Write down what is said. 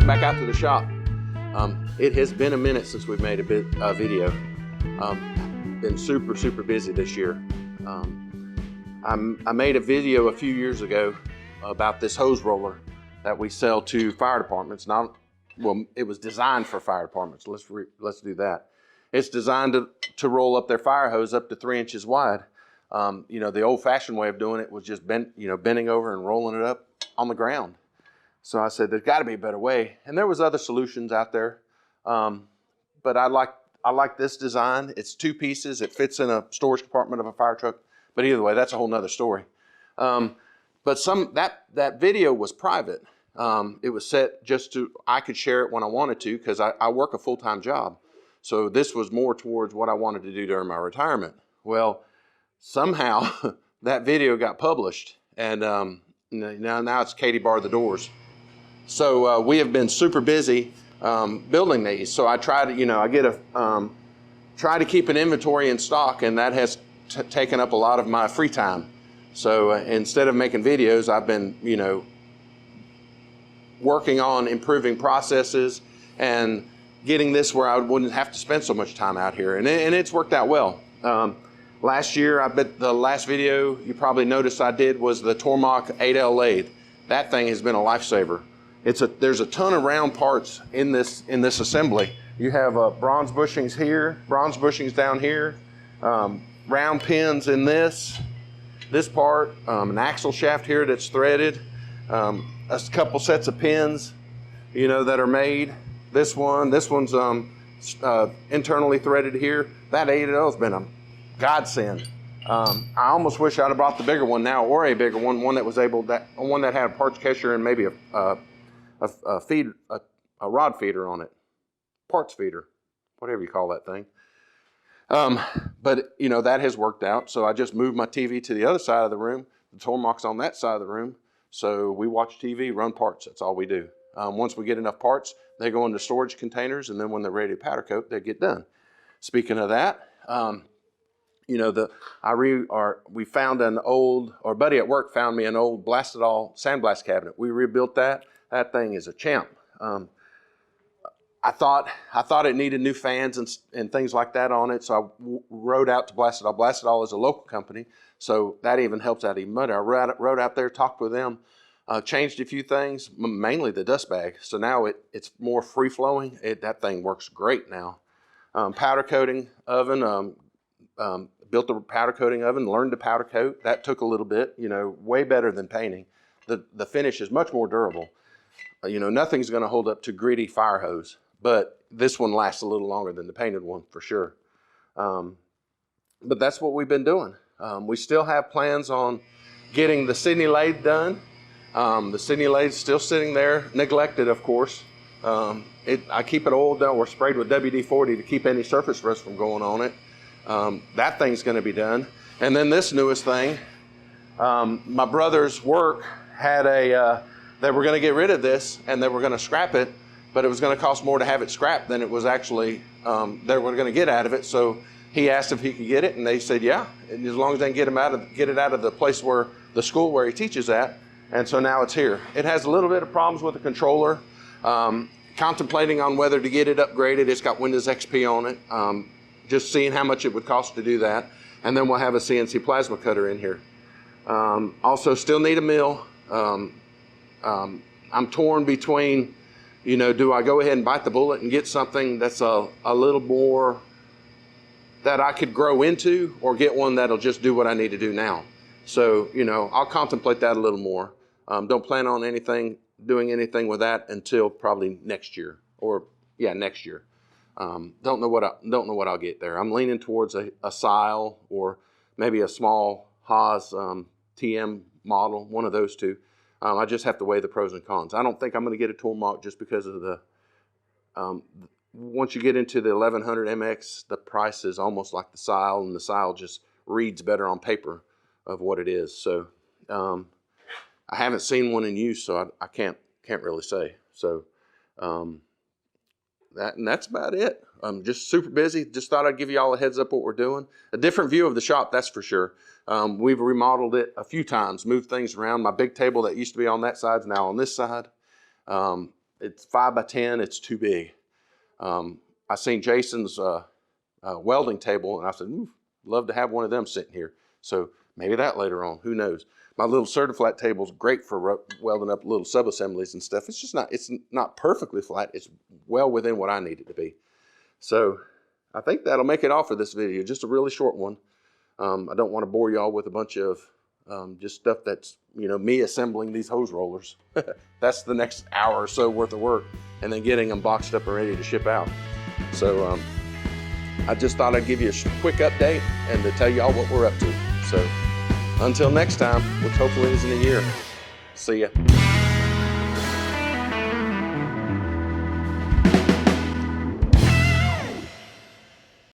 welcome back out to the shop. It has been a minute since we've made a video. Been super busy this year. I made a video a few years ago about this hose roller that we sell to fire departments. It was designed for fire departments. Let's do that. It's designed to roll up their fire hose up to 3 inches wide. The old-fashioned way of doing it was just bending over and rolling it up on the ground. So I said, there's got to be a better way. And there was other solutions out there, but I like this design. It's 2 pieces. It fits in a storage compartment of a fire truck. But either way, that's a whole nother story. But that video was private. It was set just I could share it when I wanted to, because I work a full-time job. So this was more towards what I wanted to do during my retirement. Well, somehow that video got published, and now it's Katie bar the doors. So we have been super busy building these. So I try to, try to keep an inventory in stock, and that has taken up a lot of my free time. So instead of making videos, I've been, working on improving processes and getting this where I wouldn't have to spend so much time out here. And it's worked out well. Last year, I bet the last video you probably noticed I did was the Tormach 8L lathe. That thing has been a lifesaver. There's a ton of round parts in this assembly. You have bronze bushings here, bronze bushings down here, round pins in this part, an axle shaft here that's threaded, a couple sets of pins, that are made. This one's internally threaded here. That 8L has been a godsend. I almost wish I'd have bought the bigger one now, or a bigger one that was one that had a parts catcher and maybe a rod feeder on it, parts feeder, whatever you call that thing. But that has worked out. So I just moved my TV to the other side of the room. The Tormach's on that side of the room. So we watch TV, run parts. That's all we do. Once we get enough parts, they go into storage containers, and then when they're ready to powder coat, they get done. Speaking of that, we found our buddy at work found me an old Blastedall sandblast cabinet. We rebuilt that. That thing is a champ. I thought it needed new fans and things like that on it, so I rode out to Blastedall. Blastedall is a local company, so that even helps out even more. I rode out there, talked with them, changed a few things, mainly the dust bag. So now it's more free-flowing. That thing works great now. Powder coating oven, built a powder coating oven, learned to powder coat. That took a little bit, way better than painting. The finish is much more durable. Nothing's going to hold up to gritty fire hose, but this one lasts a little longer than the painted one for sure. But that's what we've been doing. We still have plans on getting the Sydney lathe done. The Sydney lathe's still sitting there, neglected, of course. I keep it oiled down or sprayed with WD-40 to keep any surface rust from going on it. That thing's going to be done. And then this newest thing, my brother's work had they were going to get rid of this and they were going to scrap it, but it was going to cost more to have it scrapped than it was actually they were going to get out of it. So he asked if he could get it, and they said yeah, and as long as they can get it out of the place where the school where he teaches at. And so now it's here. It has a little bit of problems with the controller. Contemplating on whether to get it upgraded. It's got Windows XP on it. Just seeing how much it would cost to do that. And then we'll have a CNC plasma cutter in here. Also still need a mill. I'm torn between, do I go ahead and bite the bullet and get something that's a little more that I could grow into, or get one that'll just do what I need to do now. So, I'll contemplate that a little more. Don't plan on doing anything with that until probably next year, next year. Don't know what I'll get there. I'm leaning towards a Sile or maybe a small Haas TM model, one of those two. I just have to weigh the pros and cons. I don't think I'm going to get a Tormach just because of once you get into the 1100 MX, the price is almost like the Sile, and the Sile just reads better on paper of what it is. So I haven't seen one in use, so I can't really say. So that's about it. I'm just super busy. Just thought I'd give you all a heads up what we're doing. A different view of the shop, that's for sure. We've remodeled it a few times, moved things around. My big table that used to be on that side is now on this side. it's 5 by 10, it's too big. I seen Jason's welding table, and I said, love to have one of them sitting here. So maybe that later on, who knows. My little Certiflat table is great for welding up little sub-assemblies and stuff. It's not perfectly flat. It's well within what I need it to be. So I think that'll make it all for this video. Just a really short one. I don't want to bore y'all with a bunch of just stuff that's, me assembling these hose rollers. That's the next hour or so worth of work, and then getting them boxed up and ready to ship out. So I just thought I'd give you a quick update and to tell y'all what we're up to. So until next time, which hopefully is in a year, see ya.